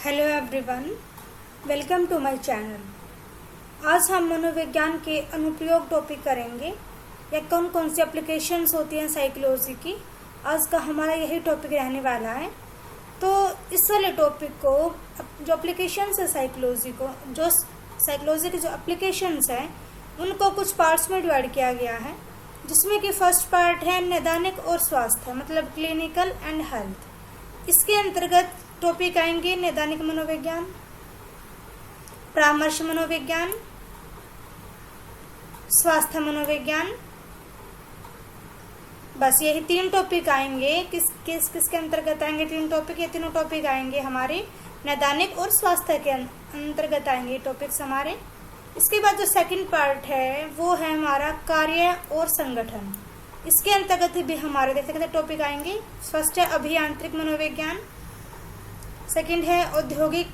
Hello everyone, welcome to my channel. आज हम मनोविज्ञान के अनुप्रयोग टॉपिक करेंगे या कौन कौन सी एप्लीकेशंस होती हैं साइकोलॉजी की। आज का हमारा यही टॉपिक रहने वाला है। तो इस वाले टॉपिक को जो एप्लीकेशंस है साइकोलॉजी के जो एप्लीकेशंस हैं उनको कुछ पार्ट्स में डिवाइड किया गया है, जिसमें कि फर्स्ट पार्ट है नैदानिक और स्वास्थ्य, मतलब क्लिनिकल एंड हेल्थ। इसके अंतर्गत टॉपिक आएंगे नैदानिक मनोविज्ञान, परामर्श मनोविज्ञान, स्वास्थ्य मनोविज्ञान। बस यही तीन टॉपिक आएंगे। किसके अंतर्गत आएंगे तीन टॉपिक? ये तीनों टॉपिक आएंगे हमारे नैदानिक और स्वास्थ्य के अंतर्गत आएंगे टॉपिक्स हमारे। इसके बाद जो सेकंड पार्ट है वो है हमारा कार्य और संगठन। इसके अंतर्गत भी हमारे देख सकते टॉपिक आएंगे। फर्स्ट है अभियांत्रिक मनोविज्ञान, सेकंड है औद्योगिक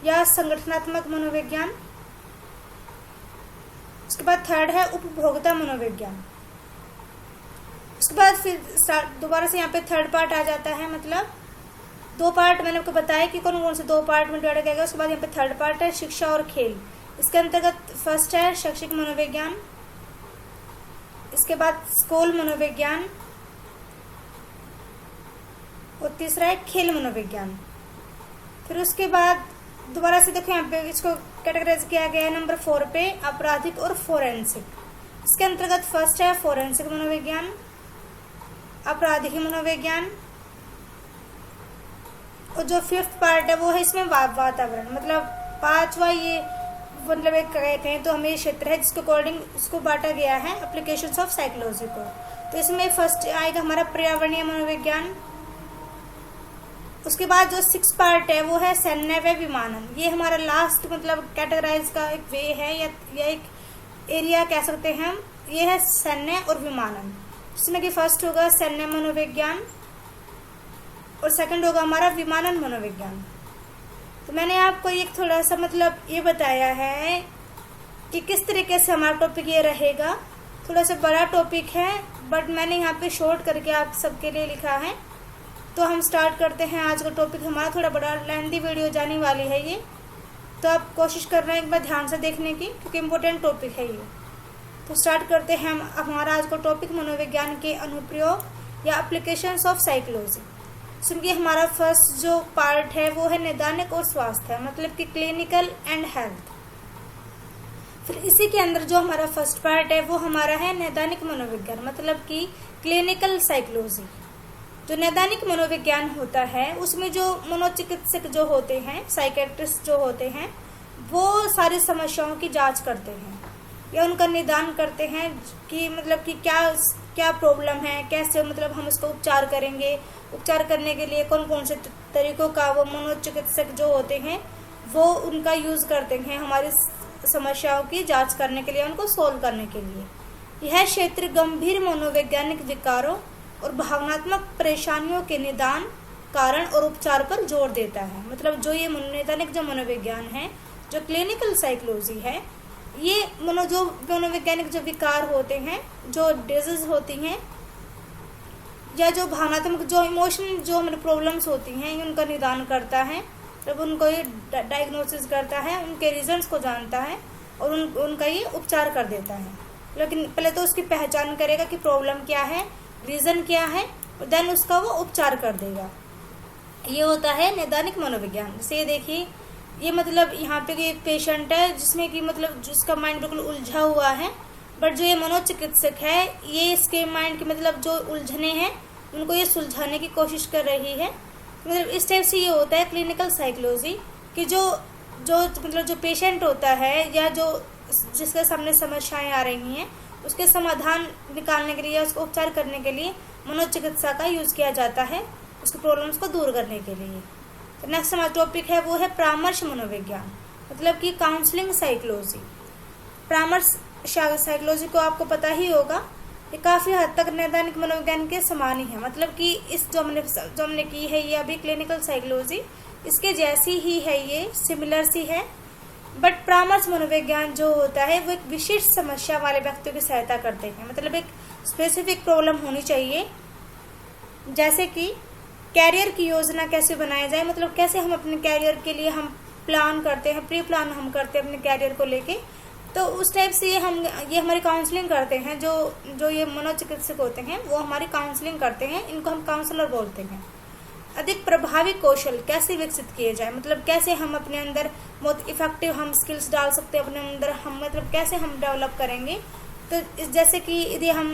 या संगठनात्मक मनोविज्ञान, उसके बाद थर्ड है उपभोक्ता मनोविज्ञान। उसके बाद फिर दोबारा से यहाँ पे थर्ड पार्ट आ जाता है, मतलब दो पार्ट मैंने आपको बताया कि कौन कौन से दो पार्ट में डिवाइड किया गया। उसके बाद यहाँ पे थर्ड पार्ट है शिक्षा और खेल। इसके अंतर्गत फर्स्ट है शैक्षिक मनोविज्ञान, इसके बाद स्कूल मनोविज्ञान और तीसरा है खेल मनोविज्ञान। फिर उसके बाद दोबारा से देखो यहाँ पे इसको कैटेगराइज किया गया है नंबर 4 पे, आपराधिक और फोरेंसिक। इसके अंतर्गत फर्स्ट है फोरेंसिक मनोविज्ञान, आपराधिक मनोविज्ञान, और जो फिफ्थ पार्ट है वो है इसमें वातावरण, मतलब पांचवा ये मतलब एक कहते हैं तो हमें क्षेत्र है जिसके अकॉर्डिंग इसको बांटा गया है एप्लीकेशंस ऑफ साइकोलॉजी को। तो इसमें फर्स्ट आएगा हमारा पर्यावरणीय मनोविज्ञान। उसके बाद जो 6 पार्ट है वो है सैन्य व विमानन। ये हमारा लास्ट मतलब कैटेगराइज का एक वे है या एक एरिया कह सकते हैं हम। ये है सैन्य और विमानन, जिसमें कि फर्स्ट होगा सैन्य मनोविज्ञान और सेकंड होगा हमारा विमानन मनोविज्ञान। तो मैंने आपको एक थोड़ा सा मतलब ये बताया है कि किस तरीके से हमारा टॉपिक ये रहेगा। थोड़ा सा बड़ा टॉपिक है बट मैंने यहाँ पे शॉर्ट करके आप सबके लिए लिखा है। तो हम स्टार्ट करते हैं। आज का टॉपिक हमारा थोड़ा बड़ा लेंथी वीडियो जाने वाली है ये, तो आप कोशिश कर रहे हैं एक बार ध्यान से देखने की, क्योंकि इम्पोर्टेंट टॉपिक है ये। तो स्टार्ट करते हैं हम हमारा आज का टॉपिक मनोविज्ञान के अनुप्रयोग या एप्लीकेशंस ऑफ साइकोलॉजी। सुनिए, हमारा फर्स्ट जो पार्ट है वो है नैदानिक और स्वास्थ्य, मतलब कि क्लिनिकल एंड हेल्थ। फिर इसी के अंदर जो हमारा फर्स्ट पार्ट है वो हमारा है नैदानिक मनोविज्ञान, मतलब कि क्लिनिकल साइकोलॉजी। जो नैदानिक मनोविज्ञान होता है उसमें जो मनोचिकित्सक जो होते हैं, साइकेट्रिस्ट जो होते हैं, वो सारी समस्याओं की जांच करते हैं या उनका निदान करते हैं कि मतलब कि क्या प्रॉब्लम है, कैसे मतलब हम उसको उपचार करेंगे। उपचार करने के लिए कौन कौन से तरीकों का वो मनोचिकित्सक जो होते हैं वो उनका यूज करते हैं हमारी समस्याओं की जांच करने के लिए, उनको सोल्व करने के लिए। यह क्षेत्र गंभीर मनोवैज्ञानिक विकारों और भावनात्मक परेशानियों के निदान, कारण और उपचार पर जोर देता है। मतलब जो ये नैदानिक जो मनोविज्ञान है, जो क्लिनिकल साइकोलॉजी है, ये जो मनोवैज्ञानिक जो विकार होते हैं, जो डिजीज होती हैं या जो भावनात्मक जो इमोशनल जो मतलब प्रॉब्लम्स होती हैं, उनका निदान करता है। जब उनको ये डायग्नोसिस करता है, उनके रीजंस को जानता है और उनका ये उपचार कर देता है। लेकिन पहले तो उसकी पहचान करेगा कि प्रॉब्लम क्या है, रीजन क्या है, और देन उसका वो उपचार कर देगा। ये होता है नैदानिक मनोविज्ञान। जैसे देखिए, ये मतलब यहाँ पे एक पेशेंट है जिसमें कि मतलब जिसका माइंड बिल्कुल उलझा हुआ है, बट जो ये मनोचिकित्सक है ये इसके माइंड की मतलब जो उलझने हैं उनको ये सुलझाने की कोशिश कर रही है। मतलब इस टाइप से ये होता है क्लिनिकल साइकोलॉजी कि जो मतलब जो पेशेंट होता है या जो जिसके सामने समस्याएं आ रही हैं उसके समाधान निकालने के लिए या उसको उपचार करने के लिए मनोचिकित्सा का यूज किया जाता है, उसके प्रॉब्लम्स को दूर करने के लिए। तो नेक्स्ट हमारा टॉपिक है वो है परामर्श मनोविज्ञान, मतलब कि काउंसलिंग साइकोलॉजी। परामर्श साइकोलॉजी को आपको पता ही होगा, ये काफी हद तक नैदानिक मनोविज्ञान के समान ही है। मतलब कि इस जो हमने की है ये अभी क्लिनिकल साइकोलॉजी, इसके जैसी ही है, ये सिमिलर सी है। बट परामर्श मनोविज्ञान जो होता है वो एक विशिष्ट समस्या वाले व्यक्तियों की सहायता करते हैं। मतलब एक स्पेसिफिक प्रॉब्लम होनी चाहिए, जैसे कि कैरियर की योजना कैसे बनाया जाए, मतलब कैसे हम अपने कैरियर के लिए हम प्लान करते हैं, प्री प्लान हम करते हैं अपने कैरियर को लेके। तो उस टाइप से ये हमारी काउंसलिंग करते हैं। जो ये मनोचिकित्सक होते हैं वो हमारी काउंसलिंग करते हैं, इनको हम काउंसलर बोलते हैं। अधिक प्रभावी कौशल कैसे विकसित किए जाए, मतलब कैसे हम अपने अंदर बहुत इफेक्टिव हम स्किल्स डाल सकते हैं अपने अंदर, हम मतलब कैसे हम डेवलप करेंगे। तो जैसे कि यदि हम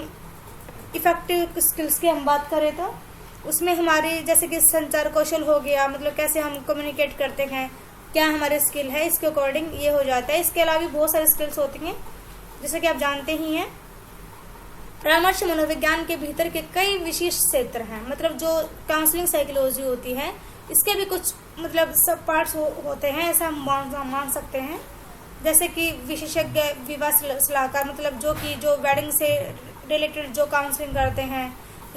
इफेक्टिव स्किल्स की हम बात करें तो उसमें हमारी जैसे कि संचार कौशल हो गया, मतलब कैसे हम कम्युनिकेट करते हैं, क्या हमारे स्किल है, इसके अकॉर्डिंग ये हो जाता है। इसके अलावा भी बहुत सारी स्किल्स होती हैं जैसे कि आप जानते ही हैं। परामर्श मनोविज्ञान के भीतर के कई विशिष्ट क्षेत्र हैं, मतलब जो काउंसलिंग साइकोलॉजी होती है इसके भी कुछ मतलब सब पार्ट्स होते हैं, ऐसा हम मान सकते हैं। जैसे कि विशेषज्ञ विवाह सलाहकार, मतलब जो वेडिंग से रिलेटेड जो काउंसलिंग करते हैं,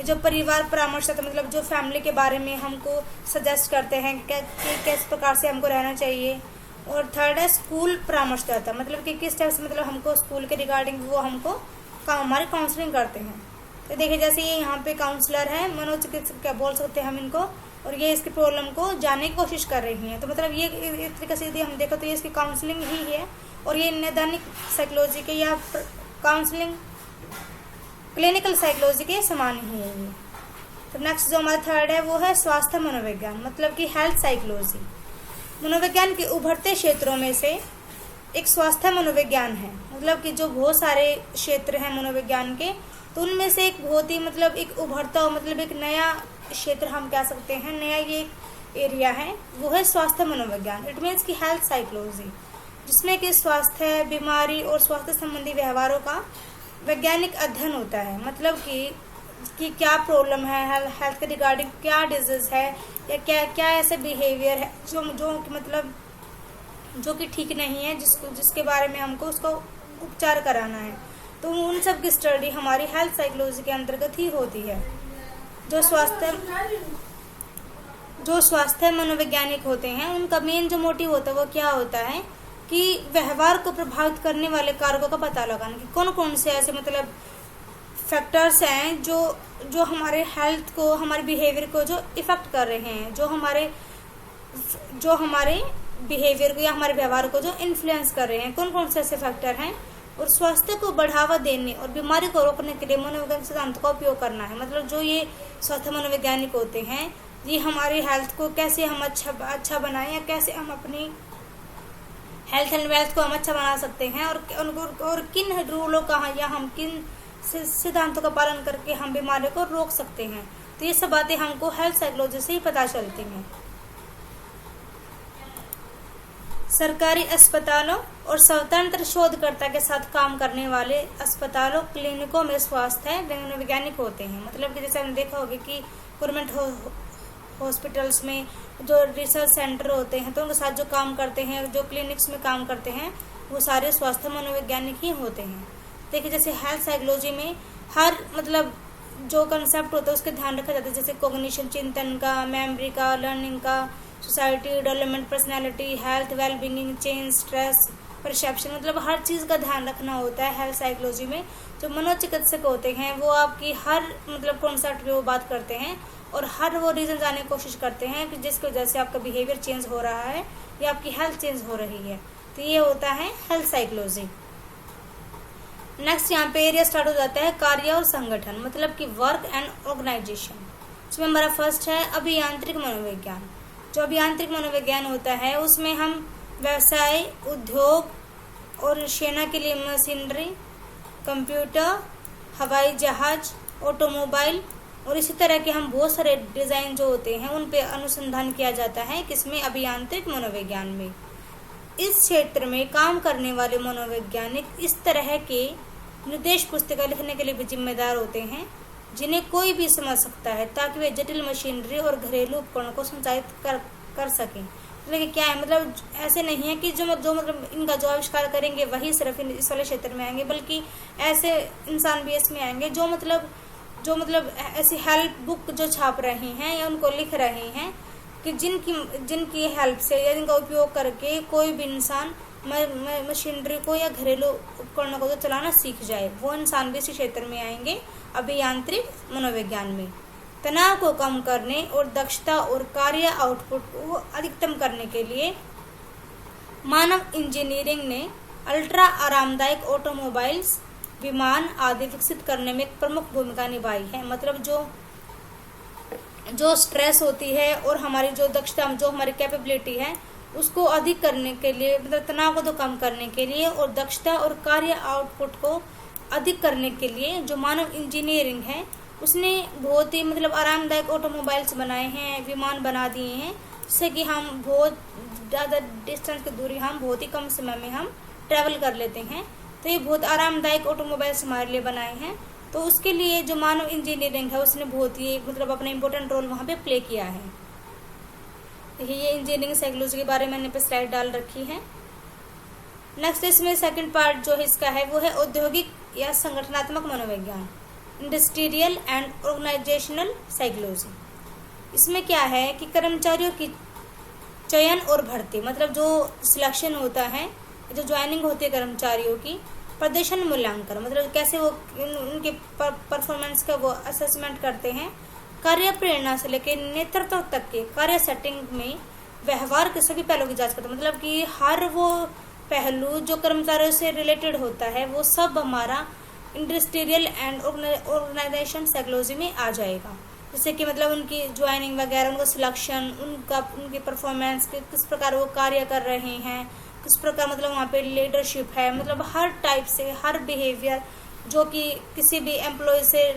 जो परिवार परामर्शदाता, मतलब जो फैमिली के बारे में हमको सजेस्ट करते हैं कि किस प्रकार से हमको रहना चाहिए। और थर्ड है स्कूल परामर्शदाता, मतलब कि किस टाइप से मतलब हमको स्कूल के रिगार्डिंग वो हमको हमारी काउंसलिंग करते हैं। तो देखिए जैसे ये यहाँ पे काउंसलर है, मनोचिकित्सक क्या बोल सकते हैं हम इनको, और ये इसकी प्रॉब्लम को जानने की कोशिश कर रही हैं। तो मतलब ये एक तरीके से यदि हम देखो तो ये इसकी काउंसलिंग ही है, और ये नैदानिक साइकोलॉजी के या काउंसलिंग क्लिनिकल साइकोलॉजी के समान ही है ये। तो नेक्स्ट जो हमारा थर्ड है वो है स्वास्थ्य मनोविज्ञान, मतलब कि हेल्थ साइकोलॉजी। मनोविज्ञान के उभरते क्षेत्रों में से एक स्वास्थ्य मनोविज्ञान है, मतलब कि जो बहुत सारे क्षेत्र हैं मनोविज्ञान के, तो उनमें से एक बहुत ही मतलब एक उभरता हो, मतलब एक नया क्षेत्र हम कह सकते हैं, नया ये एक एरिया है, वो है स्वास्थ्य मनोविज्ञान। इट मीन्स की हेल्थ साइकोलॉजी, जिसमें कि स्वास्थ्य, बीमारी और स्वास्थ्य संबंधी व्यवहारों का वैज्ञानिक अध्ययन होता है। मतलब कि क्या प्रॉब्लम है हेल्थ के रिगार्डिंग, क्या डिजीज है या क्या ऐसे बिहेवियर है जो कि ठीक नहीं है, जिसके बारे में हमको उसको उपचार कराना है। तो उन सब की स्टडी हमारी हेल्थ साइकोलॉजी के अंतर्गत ही होती है। जो स्वास्थ्य मनोवैज्ञानिक होते हैं उनका मेन जो मोटिव होता है वो क्या होता है कि व्यवहार को प्रभावित करने वाले कारकों का पता लगाना, कि कौन कौन से ऐसे मतलब फैक्टर्स हैं जो हमारे हेल्थ को, हमारे बिहेवियर को जो इफेक्ट कर रहे हैं, जो हमारे बिहेवियर को या हमारे व्यवहार को जो इन्फ्लुएंस कर रहे हैं, कौन कौन से ऐसे फैक्टर हैं। और स्वास्थ्य को बढ़ावा देने और बीमारी को रोकने के लिए मनोवैज्ञानिक सिद्धांतों का उपयोग करना है। मतलब जो ये स्वास्थ्य मनोवैज्ञानिक होते हैं ये हमारी हेल्थ को कैसे हम अच्छा बनाएं, या कैसे हम अपनी हेल्थ एंड वेल्थ को हम अच्छा बना सकते हैं, और किन रूलों का या हम किन सिद्धांतों का पालन करके हम बीमारी को रोक सकते हैं। तो ये सब बातें हमको हेल्थ साइकोलॉजी से ही पता चलती हैं। सरकारी अस्पतालों और स्वतंत्र शोधकर्ता के साथ काम करने वाले अस्पतालों, क्लिनिकों में स्वास्थ्य मनोवैज्ञानिक होते हैं। मतलब कि जैसे हमने देखा होगा कि गवर्नमेंट हॉस्पिटल्स में जो रिसर्च सेंटर होते हैं तो उनके साथ जो काम करते हैं, जो क्लिनिक्स में काम करते हैं, वो सारे स्वास्थ्य मनोवैज्ञानिक ही होते हैं। देखिए जैसे हेल्थ साइकोलॉजी में हर मतलब जो कंसेप्ट होता है उसके ध्यान रखा जाता है, जैसे कॉग्निशन चिंतन का, मेमोरी का, लर्निंग का, society development, personality, health, wellbeing, change, stress, perception, मतलब हर चीज़ का ध्यान रखना होता है हेल्थ साइकोलॉजी में। जो मनोचिकित्सक होते हैं वो आपकी हर मतलब कॉन्सेप्ट पे वो बात करते हैं और हर वो रीज़न जानने की कोशिश करते हैं कि जिसकी वजह से आपका बिहेवियर चेंज हो रहा है या आपकी हेल्थ चेंज हो रही है। तो ये होता है हेल्थ साइकोलॉजी। नेक्स्ट यहाँ पे एरिया स्टार्ट हो जाता है कार्य और संगठन, मतलब कि वर्क एंड ऑर्गेनाइजेशन। इसमें हमारा फर्स्ट है अभियांत्रिक मनोविज्ञान। जो अभियांत्रिक मनोविज्ञान होता है उसमें हम व्यवसाय, उद्योग और सेना के लिए मशीनरी, कंप्यूटर, हवाई जहाज, ऑटोमोबाइल और इसी तरह के हम बहुत सारे डिज़ाइन जो होते हैं उन पे अनुसंधान किया जाता है, किसमें, अभियांत्रिक मनोविज्ञान में। इस क्षेत्र में काम करने वाले मनोवैज्ञानिक इस तरह के निर्देश पुस्तिका लिखने के लिए भी जिम्मेदार होते हैं जिन्हें कोई भी समझ सकता है, ताकि वे जटिल मशीनरी और घरेलू उपकरणों को संचालित कर सकें। लेकिन क्या है, मतलब ऐसे नहीं है कि जो मतलब इनका जो आविष्कार करेंगे वही सिर्फ इस वाले क्षेत्र में आएंगे, बल्कि ऐसे इंसान भी इसमें आएंगे जो मतलब ऐसी हेल्प बुक जो छाप रहे हैं या उनको लिख रहे हैं कि जिनकी हेल्प से या जिनका उपयोग करके कोई भी इंसान मशीनरी को या घरेलू उपकरणों को तो चलाना सीख जाए, वो इंसान भी इसी क्षेत्र में आएंगे अभियांत्रिक मनोविज्ञान में। तनाव को कम करने और दक्षता और कार्य आउटपुट को अधिकतम करने के लिए मानव इंजीनियरिंग ने अल्ट्रा आरामदायक ऑटोमोबाइल्स, विमान आदि विकसित करने में एक प्रमुख भूमिका निभाई है। मतलब जो स्ट्रेस होती है और हमारी जो दक्षता, जो हमारी कैपेबिलिटी है, उसको अधिक करने के लिए, मतलब तनाव को तो कम करने के लिए और दक्षता और कार्य आउटपुट को अधिक करने के लिए जो मानव इंजीनियरिंग है उसने बहुत ही मतलब आरामदायक ऑटोमोबाइल्स बनाए हैं, विमान बना दिए हैं, जिससे कि हम बहुत ज़्यादा डिस्टेंस की दूरी हम बहुत ही कम समय में हम ट्रैवल कर लेते हैं। तो ये बहुत आरामदायक ऑटोमोबाइल्स हमारे लिए बनाए हैं। तो उसके लिए जो मानव इंजीनियरिंग है उसने बहुत ही मतलब अपना इम्पोर्टेंट रोल वहाँ पे प्ले किया है। देखिए ये इंजीनियरिंग साइकोलॉजी के बारे में मैंने पे स्लाइड डाल रखी है। नेक्स्ट इसमें सेकंड पार्ट जो इसका है वो है औद्योगिक या संगठनात्मक मनोविज्ञान, इंडस्ट्रियल एंड ऑर्गेनाइजेशनल साइकोलॉजी। इसमें क्या है कि कर्मचारियों की चयन और भर्ती, मतलब जो सिलेक्शन होता है, जो ज्वाइनिंग होती है कर्मचारियों की, प्रदर्शन मूल्यांकन, मतलब कैसे वो उनके परफॉर्मेंस का वो असेसमेंट करते हैं, कार्य प्रेरणा से लेकर नेतृत्व तक के कार्य सेटिंग में व्यवहार के सभी पहलुओं की जांच करते हैं। मतलब कि हर वो पहलू जो कर्मचारियों से रिलेटेड होता है वो सब हमारा इंडस्ट्रियल एंड ऑर्गेनाइजेशन साइकोलॉजी में आ जाएगा। जैसे कि मतलब उनकी ज्वाइनिंग वगैरह, उनका सिलेक्शन, उनकी परफॉर्मेंस, किस प्रकार वो कार्य कर रहे हैं, किस प्रकार मतलब वहाँ पे लीडरशिप है, मतलब हर टाइप से हर बिहेवियर जो कि किसी भी एम्प्लॉय से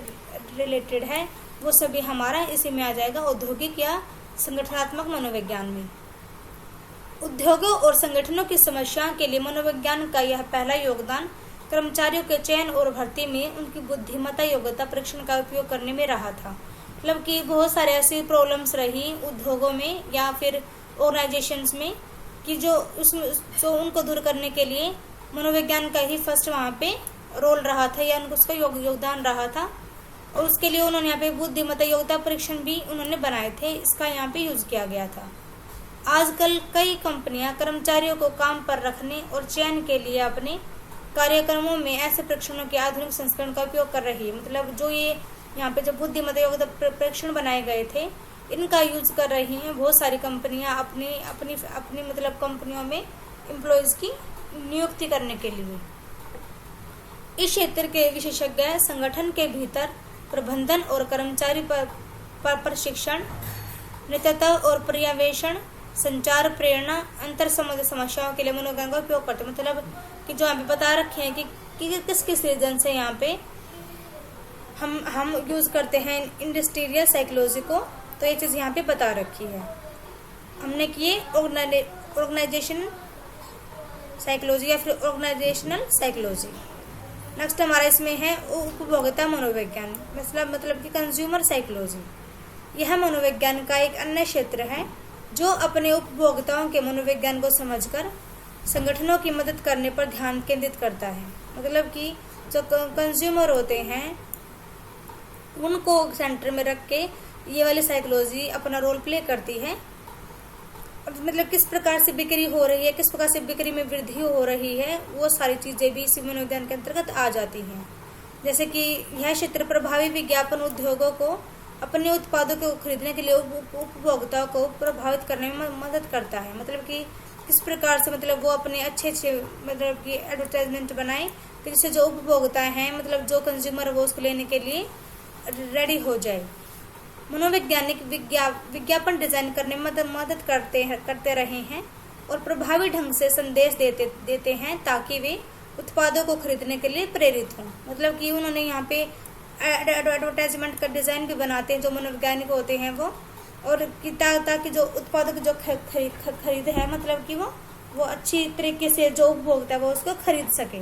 रिलेटेड है वो सभी हमारा इसी में आ जाएगा, औद्योगिक या संगठनात्मक मनोविज्ञान में। उद्योगों और संगठनों की समस्याओं के लिए मनोविज्ञान का यह पहला योगदान कर्मचारियों के चयन और भर्ती में उनकी बुद्धिमत्ता योग्यता परीक्षण का उपयोग करने में रहा था। मतलब कि बहुत सारे ऐसी प्रॉब्लम्स रही उद्योगों में या फिर ऑर्गेनाइजेशंस में कि जो उनको दूर करने के लिए मनोविज्ञान का ही फर्स्ट वहाँ पे रोल रहा था या उनको उसका योगदान रहा था। और उसके लिए उन्होंने यहाँ पे बुद्धिमत्ता योग्यता परीक्षण भी उन्होंने बनाए थे, इसका यहाँ पे यूज किया गया था। आजकल कई कंपनियां कर्मचारियों को काम पर रखने और चयन के लिए अपने कार्यक्रमों में ऐसे परीक्षणों के आधुनिक संस्करण का उपयोग कर रही है। मतलब जो ये यहाँ पे जो बुद्धिमत्ता योग्यता परीक्षण बनाए गए थे इनका यूज कर रही हैं बहुत सारी कंपनियां अपनी मतलब कंपनियों में एम्प्लॉयज की नियुक्ति करने के लिए। इस क्षेत्र के विशेषज्ञ संगठन के भीतर प्रबंधन और कर्मचारी पर प्रशिक्षण, नेतृत्व और पर्यवेक्षण, संचार, प्रेरणा, अंतर संबंधी समस्याओं के लिए मनोविज्ञान का उपयोग करते हैं। मतलब कि जो यहाँ पे बता रखे हैं कि किस किस रीजन से यहाँ पे हम यूज करते हैं इंडस्ट्रियल साइकोलॉजी को, तो ये चीज़ यहाँ पे बता रखी है हमने कि ये ऑर्गेनाइजेशन साइकोलॉजी या फिर ऑर्गेनाइजेशनल साइकोलॉजी। नेक्स्ट हमारा इसमें है उपभोक्ता मनोविज्ञान, मतलब कि कंज्यूमर साइकोलॉजी। यह मनोविज्ञान का एक अन्य क्षेत्र है जो अपने उपभोक्ताओं के मनोविज्ञान को समझकर संगठनों की मदद करने पर ध्यान केंद्रित करता है। मतलब कि जो कंज्यूमर होते हैं उनको सेंटर में रख के ये वाली साइकोलॉजी अपना रोल प्ले करती है। मतलब किस प्रकार से बिक्री हो रही है, किस प्रकार से बिक्री में वृद्धि हो रही है, वो सारी चीज़ें भी इसी मनोविज्ञान के अंतर्गत आ जाती हैं। जैसे कि यह क्षेत्र प्रभावी विज्ञापन उद्योगों को अपने उत्पादों को खरीदने के लिए उपभोक्ताओं को प्रभावित करने में मदद करता है। मतलब कि किस प्रकार से मतलब वो अपने अच्छे मतलब कि एडवर्टाइजमेंट बनाए तो जिससे जो उपभोक्ता हैं, मतलब जो कंज्यूमर वो उसको लेने के लिए रेडी हो जाए। मनोवैज्ञानिक विज्ञापन डिजाइन करने में मदद करते रहे हैं और प्रभावी ढंग से संदेश देते हैं ताकि वे उत्पादों को खरीदने के लिए प्रेरित हों। मतलब कि उन्होंने यहाँ पे एडवर्टाइजमेंट का डिजाइन भी बनाते हैं जो मनोवैज्ञानिक होते हैं वो, और ताकि जो उत्पादों की जो खरीद है मतलब कि वो अच्छी तरीके से जो उपभोक्ता है वो उसको खरीद सके।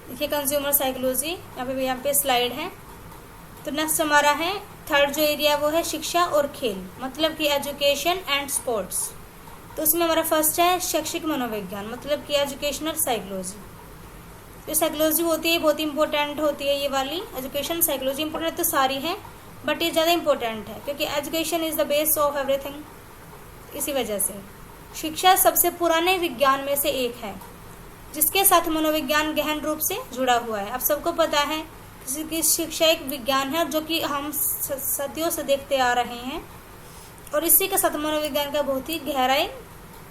देखिए कंज्यूमर साइकोलॉजी यहाँ पे स्लाइड है। तो नेक्स्ट हमारा है थर्ड जो एरिया वो है शिक्षा और खेल, मतलब कि एजुकेशन एंड स्पोर्ट्स। तो उसमें हमारा फर्स्ट है शैक्षिक मनोविज्ञान, मतलब कि एजुकेशनल साइकोलॉजी। जो साइकोलॉजी होती है बहुत इंपॉर्टेंट होती है ये वाली एजुकेशन साइकोलॉजी। इंपॉर्टेंट तो सारी है बट ये ज़्यादा इंपॉर्टेंट है क्योंकि education is the base of everything. इसी वजह से शिक्षा सबसे पुराने विज्ञान में से एक है जिसके साथ मनोविज्ञान गहन रूप से जुड़ा हुआ है। अब सबको पता है जैसे कि शिक्षा एक विज्ञान है जो कि हम सदियों से देखते आ रहे हैं, और इसी के साथ मनोविज्ञान का बहुत ही गहराई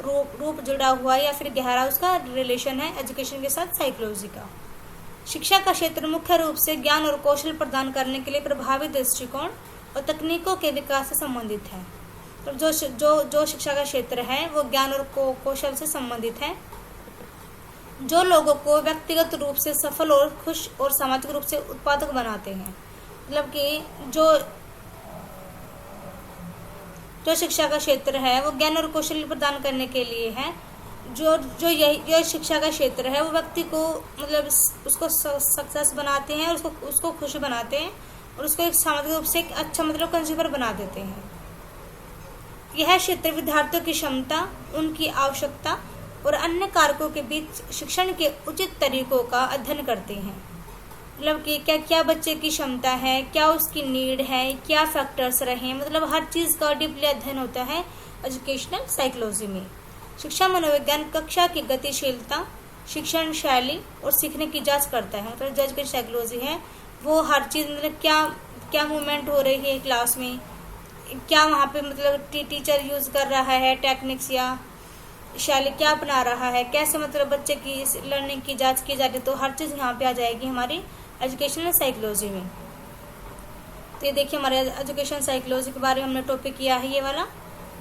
रूप जुड़ा हुआ है, या फिर गहरा उसका रिलेशन है एजुकेशन के साथ साइकोलॉजी का। शिक्षा का क्षेत्र मुख्य रूप से ज्ञान और कौशल प्रदान करने के लिए प्रभावी दृष्टिकोण और तकनीकों के विकास से संबंधित है। तो जो शिक्षा का क्षेत्र है वो ज्ञान और कौशल से संबंधित है, जो लोगों को व्यक्तिगत रूप से सफल और खुश और सामाजिक रूप से उत्पादक बनाते हैं। मतलब कि जो शिक्षा का क्षेत्र है वो ज्ञान और कौशल प्रदान करने के लिए है। जो शिक्षा का क्षेत्र है वो व्यक्ति को मतलब उसको सक्सेस बनाते हैं, और उसको खुश बनाते हैं, और उसको एक सामाजिक रूप से एक अच्छा मतलब कंज्यूमर बना देते हैं। यह क्षेत्र विद्यार्थियों की क्षमता, उनकी आवश्यकता और अन्य कारकों के बीच शिक्षण के उचित तरीकों का अध्ययन करते हैं। मतलब कि क्या बच्चे की क्षमता है, क्या उसकी नीड है, क्या फैक्टर्स रहे, मतलब हर चीज़ का डीपली अध्ययन होता है एजुकेशनल साइकोलॉजी में। शिक्षा मनोविज्ञान कक्षा की गतिशीलता, शिक्षण शैली और सीखने की जांच करता है। मतलब जो एजुकेशन साइकोलॉजी है वो हर चीज़ मतलब क्या मूवमेंट हो रही है क्लास में, क्या वहाँ पे मतलब टीचर यूज़ कर रहा है टेक्निक्स या शैली क्या अपना रहा है, कैसे मतलब बच्चे की लर्निंग की जांच की जाती है। तो हर चीज़ यहाँ पे आ जाएगी हमारी एजुकेशनल साइकोलॉजी में। तो ये देखिए हमारे एजुकेशन साइकोलॉजी के बारे में हमने टॉपिक किया है ये वाला।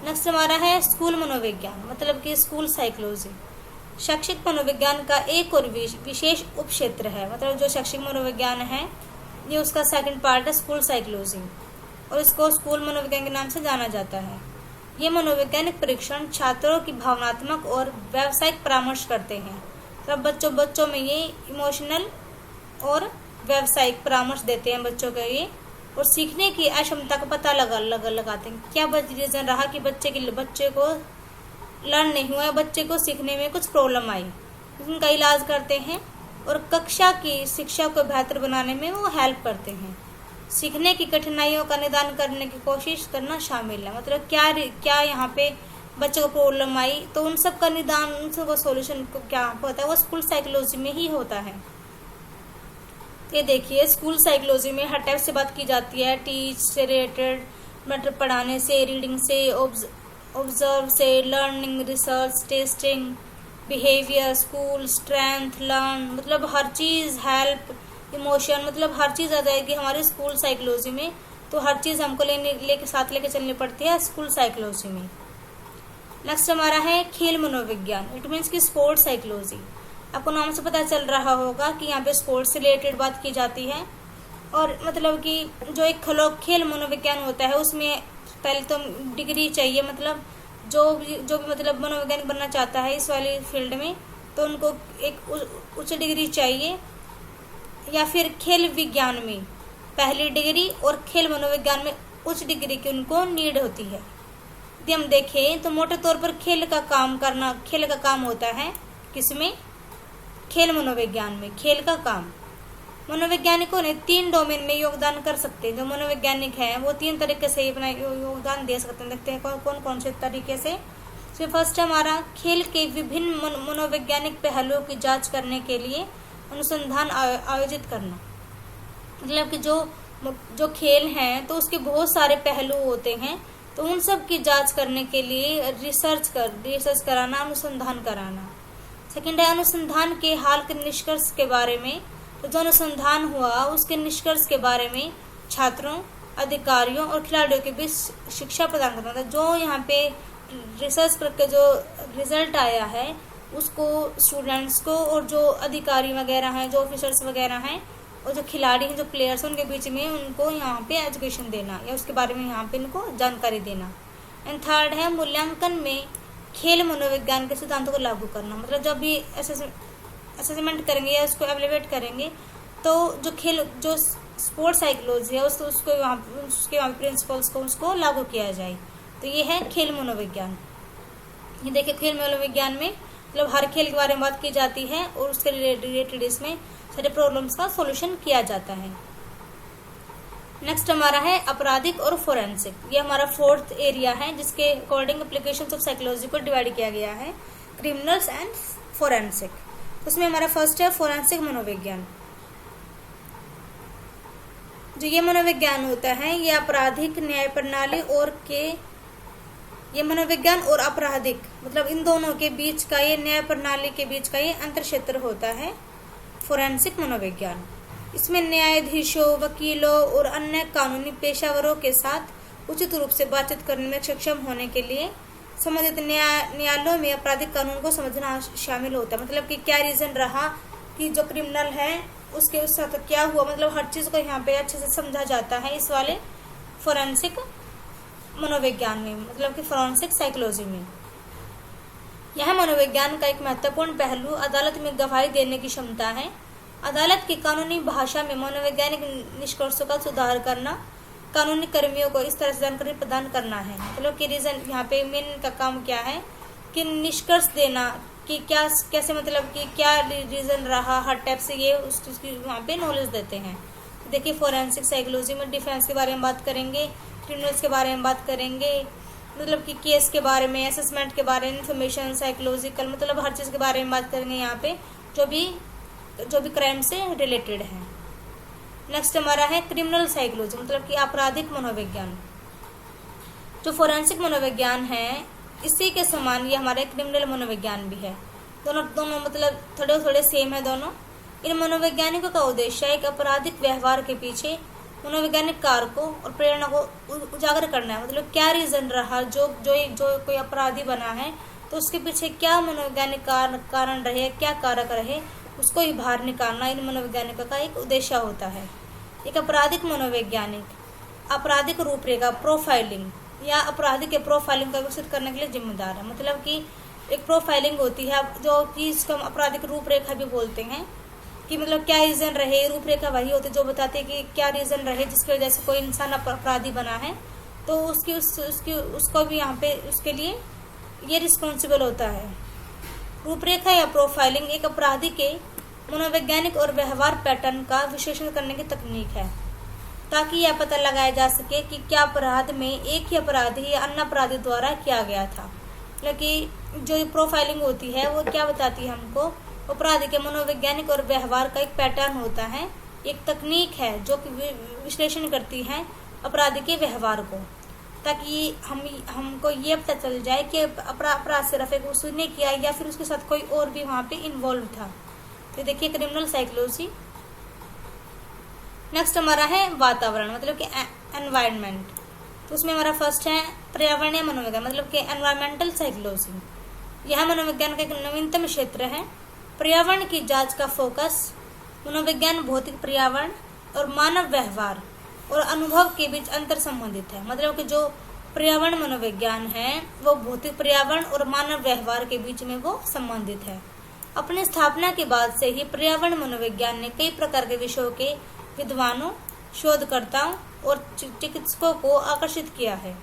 नेक्स्ट हमारा है स्कूल मनोविज्ञान, मतलब कि स्कूल साइकोलॉजी। शैक्षिक मनोविज्ञान का एक और विशेष उप क्षेत्र है। मतलब जो शैक्षिक मनोविज्ञान है ये उसका सेकंड पार्ट है स्कूल साइकोलॉजी, और इसको स्कूल मनोविज्ञान के नाम से जाना जाता है। ये मनोवैज्ञानिक परीक्षण छात्रों की भावनात्मक और व्यावसायिक परामर्श करते हैं। मतलब बच्चों में ये इमोशनल और व्यावसायिक परामर्श देते हैं बच्चों के लिए, और सीखने की अक्षमता का पता लगाते हैं। क्या रीजन रहा कि बच्चे को लर्न नहीं हुआ, बच्चे को सीखने में कुछ प्रॉब्लम आई, उनका इलाज करते हैं, और कक्षा की शिक्षा को बेहतर बनाने में वो हेल्प करते हैं। सीखने की कठिनाइयों का निदान करने की कोशिश करना शामिल है। मतलब क्या यहाँ पे बच्चे को प्रॉब्लम आई तो उन सब का निदान, उन सब का सोल्यूशन को क्या होता है वो स्कूल साइकोलॉजी में ही होता है। ये देखिए स्कूल साइकोलॉजी में हर टाइप से बात की जाती है, टीच से रिलेटेड, मतलब पढ़ाने से, रीडिंग से, ऑब्जर्व से, learning, research, testing, behaviour, school, strength, learn, मतलब हर चीज़, हेल्प, इमोशन, मतलब हर चीज़ आ जाएगी हमारे स्कूल साइकोलॉजी में। तो हर चीज़ हमको साथ लेके चलनी पड़ती है स्कूल साइकोलॉजी में। नेक्स्ट हमारा है खेल मनोविज्ञान, इट मीन्स की स्पोर्ट्स साइकोलॉजी। आपको नाम से पता चल रहा होगा कि यहाँ पे स्पोर्ट्स से रिलेटेड बात की जाती है। और मतलब कि जो एक खेल मनोविज्ञान होता है उसमें पहले तो डिग्री चाहिए। मतलब जो भी मतलब मनोवैज्ञानिक बनना चाहता है इस वाली फील्ड में तो उनको एक उच्च डिग्री चाहिए, या फिर खेल विज्ञान में पहली डिग्री और खेल मनोविज्ञान में उच्च डिग्री की उनको नीड होती है। यदि हम देखें तो मोटे तौर पर खेल का काम होता है किसमें? खेल मनोविज्ञान में। खेल का काम मनोवैज्ञानिकों ने 3 डोमेन में योगदान कर सकते हैं। जो मनोवैज्ञानिक हैं वो 3 तरीके से अपना योगदान दे सकते हैं। देखते हैं कौन से तरीके से। तो फर्स्ट हमारा खेल के विभिन्न मनोवैज्ञानिक पहलुओं की जांच करने के लिए अनुसंधान आयोजित करना। मतलब कि जो खेल हैं तो उसके बहुत सारे पहलू होते हैं, तो उन सब की जांच करने के लिए रिसर्च कराना, अनुसंधान कराना। सेकेंड है अनुसंधान के हाल के निष्कर्ष के बारे में। तो जो अनुसंधान हुआ उसके निष्कर्ष के बारे में छात्रों, अधिकारियों और खिलाड़ियों के बीच शिक्षा प्रदान करना था। जो यहाँ पे रिसर्च करके जो रिजल्ट आया है उसको स्टूडेंट्स को और जो अधिकारी वगैरह हैं, जो ऑफिसर्स वगैरह हैं और जो खिलाड़ी हैं, जो प्लेयर्स हैं, उनके बीच में उनको यहाँ पे एजुकेशन देना या उसके बारे में यहाँ पे इनको जानकारी देना। एंड थर्ड है मूल्यांकन में खेल मनोविज्ञान के सिद्धांतों को लागू करना। मतलब जब भी असेसमेंट करेंगे या उसको एवेल्युएट करेंगे तो जो स्पोर्ट्स साइकोलॉजी है उसके वहाँ प्रिंसिपल्स को उसको लागू किया जाए। तो ये है खेल मनोविज्ञान। ये देखिए खेल मनोविज्ञान में मतलब हर खेल के बारे में बात की जाती है और उसके रिलेटेड इसमें सारे प्रॉब्लम्स का सॉल्यूशन किया जाता है। नेक्स्ट हमारा है आपराधिक और फोरेंसिक। ये हमारा 4th एरिया है जिसके अकॉर्डिंग एप्लीकेशंस ऑफ साइकोलॉजी को डिवाइड किया गया है, क्रिमिनल्स एंड फोरेंसिक। उसमें हमारा फर्स्ट है फोरेंसिक मनोविज्ञान। जो ये मनोविज्ञान होता है ये आपराधिक न्याय प्रणाली ये मनोविज्ञान और आपराधिक मतलब इन दोनों के बीच का ये न्याय प्रणाली के बीच का ये अंतर क्षेत्र होता है फोरेंसिक मनोविज्ञान। इसमें न्यायाधीशों, वकीलों और अन्य कानूनी पेशेवरों के साथ उचित रूप से बातचीत करने में सक्षम होने के लिए संबंधित न्यायालयों में आपराधिक कानून को समझना शामिल होता है। मतलब कि क्या रीजन रहा कि जो क्रिमिनल है उसके उस साथ क्या हुआ, मतलब हर चीज को यहाँ पे अच्छे से समझा जाता है इस वाले फोरेंसिक मनोविज्ञान में, मतलब कि फोरेंसिक साइकोलॉजी में। यह मनोविज्ञान का एक महत्वपूर्ण पहलू अदालत में गवाही देने की क्षमता है। अदालत की कानूनी भाषा में मनोवैज्ञानिक निष्कर्षों का सुधार करना, कानूनी कर्मियों को इस तरह से जानकारी प्रदान करना है। मतलब कि रीजन यहाँ पे मेन का काम क्या है कि निष्कर्ष देना कि क्या कैसे, मतलब कि क्या रीजन रहा हर टाइप से, ये उसकी वहाँ पे नॉलेज देते हैं। देखिए फोरेंसिक साइकोलॉजी में डिफेंस के बारे में बात करेंगे, क्रिमिनल्स के बारे में बात करेंगे, मतलब कि केस के बारे में, असेसमेंट के बारे में, इन्फॉर्मेशन साइकोलॉजिकल, मतलब हर चीज़ के बारे में बात करेंगे यहाँ पे जो भी क्राइम से रिलेटेड है। नेक्स्ट हमारा है क्रिमिनल साइकोलॉजी, मतलब कि आपराधिक मनोविज्ञान। जो फोरेंसिक मनोविज्ञान है इसी के समान ये हमारे क्रिमिनल मनोविज्ञान भी है। दोनों मतलब थोड़े थोड़े सेम है दोनों। इन मनोवैज्ञानिकों का उद्देश्य एक आपराधिक व्यवहार के पीछे मनोवैज्ञानिक कारकों और प्रेरणा को उजागर करना है। मतलब क्या रीजन रहा जो कोई अपराधी बना है तो उसके पीछे क्या मनोवैज्ञानिक कारण रहे, क्या कारक रहे, उसको ही बाहर निकालना इन मनोवैज्ञानिकों का एक उद्देश्य होता है। एक आपराधिक मनोवैज्ञानिक आपराधिक रूपरेखा प्रोफाइलिंग या अपराधी के प्रोफाइलिंग का विकसित करने के लिए जिम्मेदार है। मतलब कि एक प्रोफाइलिंग होती है जो कि इसको हम आपराधिक रूपरेखा भी बोलते हैं कि मतलब क्या रीजन रहे। रूपरेखा वही होती है जो बताते हैं कि क्या रीजन रहे जिसकी वजह से कोई इंसान अपराधी बना है, तो उसको भी यहाँ पे उसके लिए ये रिस्पॉन्सिबल होता है। रूपरेखा या प्रोफाइलिंग एक अपराधी के मनोवैज्ञानिक और व्यवहार पैटर्न का विश्लेषण करने की तकनीक है ताकि यह पता लगाया जा सके कि क्या अपराध में एक ही अपराधी या अन्य अपराधी द्वारा किया गया था। मतलब जो प्रोफाइलिंग होती है वो क्या बताती है हमको, अपराधी के मनोवैज्ञानिक और व्यवहार का एक पैटर्न होता है, एक तकनीक है जो कि विश्लेषण करती है अपराधी के व्यवहार को, ताकि हमको ये पता चल जाए कि अपराध सिर्फ एक उसने किया या फिर उसके साथ कोई और भी वहाँ पे इन्वॉल्व था। तो देखिए क्रिमिनल साइकोलॉजी। नेक्स्ट हमारा है वातावरण, मतलब कि एनवायरनमेंट। तो उसमें हमारा फर्स्ट है पर्यावरणीय मनोविज्ञान, मतलब कि एनवायरमेंटल साइकोलॉजी। यह मनोविज्ञान का एक नवीनतम क्षेत्र है। पर्यावरण की जांच का फोकस मनोविज्ञान भौतिक पर्यावरण और मानव व्यवहार और अनुभव के बीच अंतर संबंधित है। मतलब कि जो पर्यावरण मनोविज्ञान है वो भौतिक पर्यावरण और मानव व्यवहार के बीच में वो संबंधित है। अपनी स्थापना के बाद से ही पर्यावरण मनोविज्ञान ने कई प्रकार के विषयों के विद्वानों, शोधकर्ताओं और चिकित्सकों को आकर्षित किया है,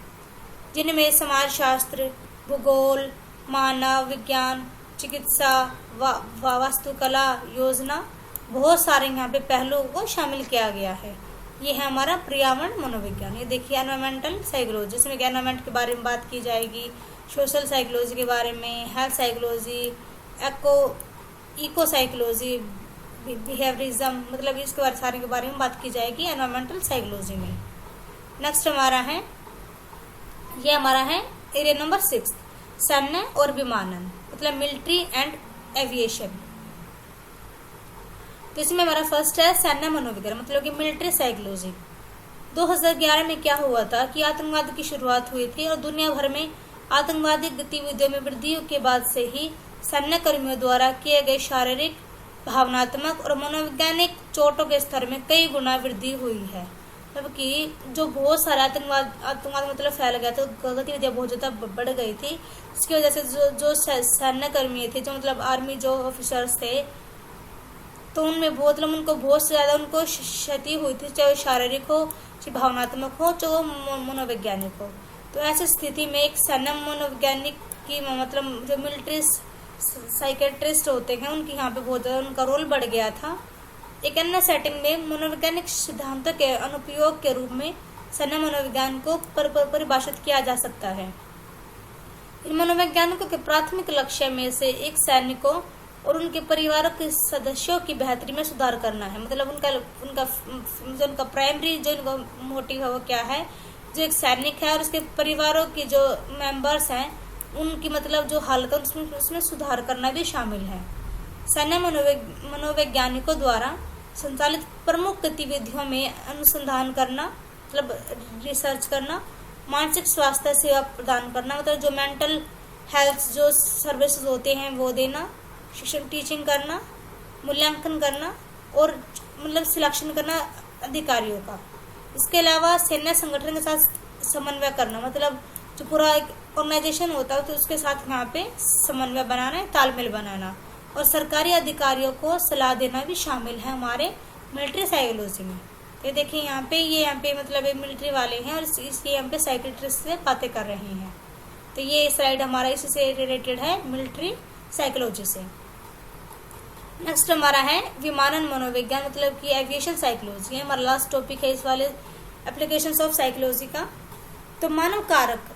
जिनमें समाजशास्त्र, भूगोल, मानव विज्ञान, चिकित्सा, वास्तुकला, योजना, बहुत सारे यहाँ पे पहलुओं को शामिल किया गया है। ये है हमारा पर्यावरण मनोविज्ञान। ये देखिए एनवायरमेंटल साइकोलॉजी, जिसमें एनवायरमेंट के बारे में बात की जाएगी, सोशल साइकोलॉजी के बारे में, health psychology, eco psychology, behaviourism, मतलब इसके बारे सारे के बारे में बात की जाएगी एनवायरमेंटल साइकोलॉजी में। नेक्स्ट हमारा है एरिया नंबर 6, सैन्य और विमानन, मतलब मिलिट्री एंड एविएशन। तो इसमें हमारा फर्स्ट है सैन्य मनोविज्ञान, मतलब कि मिलिट्री साइकोलॉजी। 2011 में क्या हुआ था कि आतंकवाद की शुरुआत हुई थी और दुनिया भर में आतंकवादी गतिविधियों में वृद्धि के बाद से ही सैन्य कर्मियों द्वारा किए गए शारीरिक, भावनात्मक और मनोवैज्ञानिक चोटों के स्तर में कई गुना वृद्धि हुई है। मतलब कि जो बहुत सारा आतंकवाद मतलब फैल गया था, गतिविधियां बहुत ज्यादा बढ़ गई थी। इसकी वजह से जो सैन्य कर्मी थे, जो मतलब आर्मी जो ऑफिसर्स थे, तो उनमें उनको बहुत ज्यादा उनको क्षति हुई थी, चाहे शारीरिक हो, चाहे भावनात्मक हो, चाहे मनोवैज्ञानिक हो। तो ऐसी स्थिति में एक सैन्य मनोवैज्ञानिक की मतलब जो मिलिट्री साइकेट्रिस्ट होते हैं उनकी यहाँ पे बहुत ज्यादा उनका रोल बढ़ गया था। एक अन्य सेटिंग में मनोवैज्ञानिक सिद्धांतों के अनुप्रयोग के रूप में सैन्य मनोविज्ञान को परिभाषित किया जा सकता है। इन मनोवैज्ञानिकों के प्राथमिक लक्ष्य में से एक सैन्य को और उनके परिवारों के सदस्यों की बेहतरी में सुधार करना है। मतलब उनका प्राइमरी जो इनका मोटिव है वो क्या है, जो एक सैनिक है और उसके परिवारों की जो मेंबर्स हैं उनकी मतलब जो हालत है उसमें सुधार करना भी शामिल है। सैन्य मनोवैज्ञानिकों द्वारा संचालित प्रमुख गतिविधियों में अनुसंधान करना, मतलब रिसर्च करना, मानसिक स्वास्थ्य सेवा प्रदान करना, मतलब जो मेंटल हेल्थ जो सर्विसेज होते हैं वो देना, शिक्षण टीचिंग करना, मूल्यांकन करना और मतलब सिलेक्शन करना अधिकारियों का। इसके अलावा सैन्य संगठन के साथ समन्वय करना, मतलब जो पूरा एक ऑर्गेनाइजेशन होता है तो उसके साथ यहाँ पे समन्वय बनाना है, तालमेल बनाना, और सरकारी अधिकारियों को सलाह देना भी शामिल है हमारे मिलिट्री साइकोलॉजी में। ये देखिए यहाँ पे मतलब ये मिलिट्री वाले हैं और इसके यहाँ पे साइकेट्रिस्ट से बातें कर रहे हैं। तो ये स्लाइड हमारा इसी से रिलेटेड है, मिलिट्री साइकोलॉजी से। नेक्स्ट हमारा है विमानन मनोविज्ञान, मतलब कि एविएशन साइकोलॉजी है हमारा लास्ट टॉपिक है इस वाले एप्लीकेशंस ऑफ साइकोलॉजी का। तो मानव कारक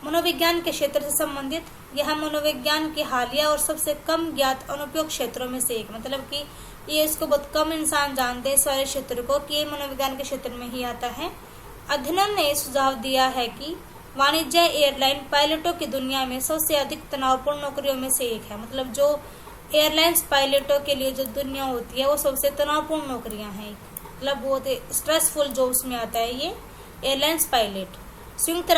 मनोविज्ञान के क्षेत्र से संबंधित यह मनोविज्ञान के हालिया और सबसे कम ज्ञात अनुपयोग क्षेत्रों में से एक, मतलब कि ये इसको बहुत कम इंसान जानते हैं इस वाले क्षेत्र को कि ये मनोविज्ञान के क्षेत्र में ही आता है। अध्ययन ने सुझाव दिया है कि वाणिज्य एयरलाइन पायलटों की दुनिया में सबसे अधिक तनावपूर्ण नौकरियों में से एक है। मतलब जो एयरलाइंस पायलटों के लिए जो दुनिया होती है वो सबसे तनावपूर्ण नौकरियां हैं, मतलब बहुत स्ट्रेसफुल जॉब्स में आता है ये एयरलाइंस पायलट। संयुक्त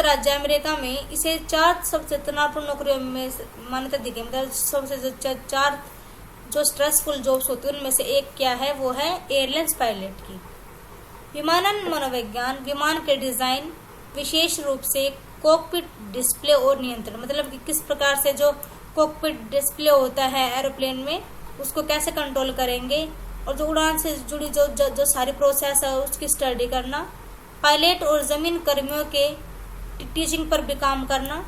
राज्य अमेरिका में इसे 4 सबसे तनावपूर्ण नौकरियों में मान्यता दी गई, मतलब सबसे 4 जो स्ट्रेसफुल जॉब्स होती है उनमें से एक क्या है, वो है एयरलाइंस पायलट की। विमानन मनोविज्ञान विमान के डिजाइन, विशेष रूप से कॉकपिट डिस्प्ले और नियंत्रण, मतलब कि किस प्रकार से जो कॉकपिट डिस्प्ले होता है एरोप्लेन में उसको कैसे कंट्रोल करेंगे, और जो उड़ान से जुड़ी जो सारी प्रोसेस है उसकी स्टडी करना, पायलट और जमीन कर्मियों के टीचिंग पर भी काम करना,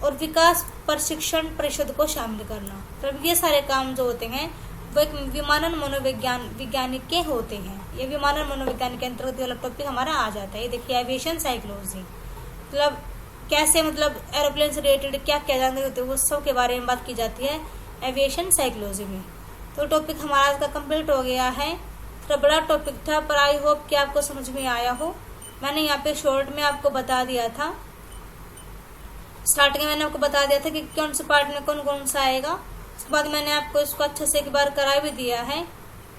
और विकास प्रशिक्षण परिषद को शामिल करना। तो ये सारे काम जो होते हैं वो एक विमानन वैज्ञानिक के होते हैं। ये विमानन मनोविज्ञान के अंतर्गत वाला टॉपिक हमारा आ जाता है। ये देखिए एविएशन साइकोलॉजी, मतलब कैसे मतलब एरोप्लेन से रिलेटेड क्या क्या जानते होते हैं वो सब के बारे में बात की जाती है एविएशन साइकोलॉजी में। तो टॉपिक हमारा आज का कंप्लीट हो गया है। थोड़ा बड़ा टॉपिक था पर आई होप कि आपको समझ में आया हो। मैंने यहाँ पे शॉर्ट में आपको बता दिया था, स्टार्टिंग में मैंने आपको बता दिया था कि कौन से पार्ट में कौन कौन सा आएगा। उसके बाद मैंने आपको इसको अच्छे से एक बार करा भी दिया है।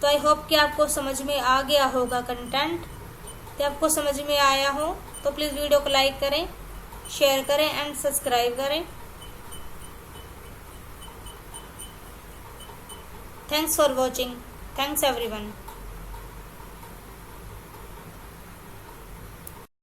तो आई होप कि आपको समझ में आ गया होगा कंटेंट। तो आपको समझ में आया हो तो प्लीज़ वीडियो को लाइक करें, शेयर करें एंड सब्सक्राइब करें। Thanks for watching. Thanks everyone.